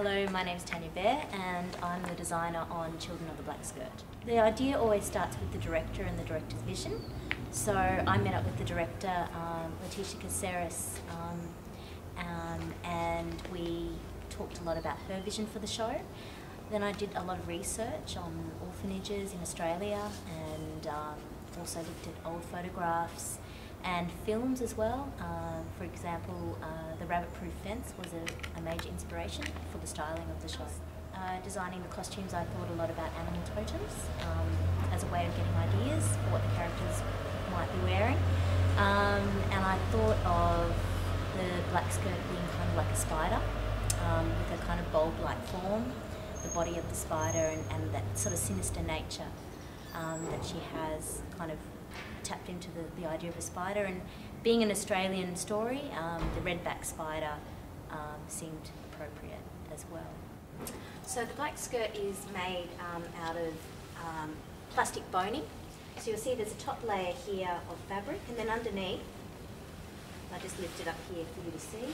Hello, my name is Tanja and I'm the designer on Children of the Black Skirt. The idea always starts with the director and the director's vision. So I met up with the director, Letitia Caceres, and we talked a lot about her vision for the show. Then I did a lot of research on orphanages in Australia and also looked at old photographs and films as well. For example, the rabbit-proof fence was a major inspiration for the styling of the show. Designing the costumes, I thought a lot about animal totems as a way of getting ideas for what the characters might be wearing. And I thought of the black skirt being kind of like a spider with a kind of bulb-like form, the body of the spider and that sort of sinister nature that she has kind of tapped into the idea of a spider, and being an Australian story, the redback spider seemed appropriate as well. So the black skirt is made out of plastic boning. So you'll see there's a top layer here of fabric, and then underneath, I just lift it up here for you to see.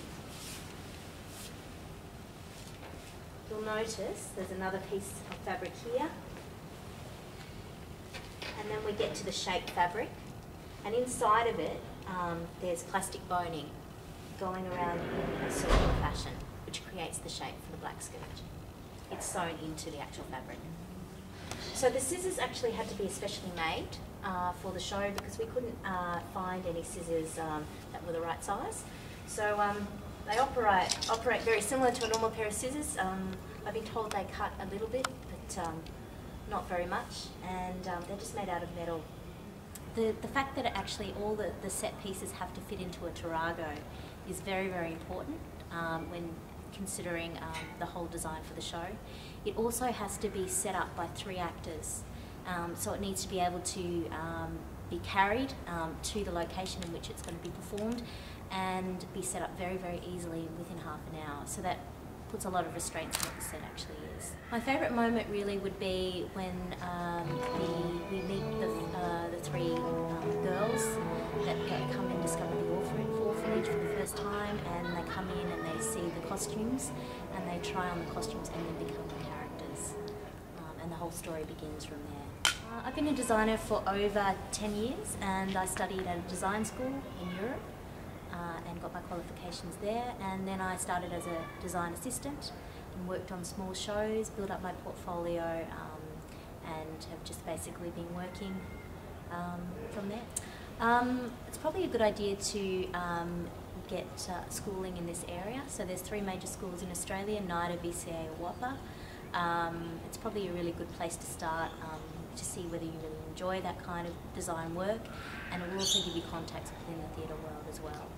You'll notice there's another piece of fabric here. And then we get to the shaped fabric, and inside of it there's plastic boning going around in a circular fashion, which creates the shape for the black skirt. It's sewn into the actual fabric. So the scissors actually had to be especially made for the show because we couldn't find any scissors that were the right size. So they operate very similar to a normal pair of scissors. I've been told they cut a little bit, but not very much, and they're just made out of metal. The fact that actually all the set pieces have to fit into a tarago is very, very important when considering the whole design for the show. It also has to be set up by 3 actors, so it needs to be able to be carried to the location in which it's going to be performed and be set up very, very easily within half an hour. So that puts a lot of restraints on what the set actually is. My favourite moment really would be when we meet the 3 girls that come and discover the orphanage for the first time, and they come in and they see the costumes and they try on the costumes and then become the characters, and the whole story begins from there. I've been a designer for over 10 years, and I studied at a design school in Europe and got my qualifications there, and then I started as a design assistant and worked on small shows, built up my portfolio, and have just basically been working from there. It's probably a good idea to get schooling in this area. So there's 3 major schools in Australia, NICA, VCA or WAPA. It's probably a really good place to start to see whether you really enjoy that kind of design work, and it will also give you contacts within the theatre world as well.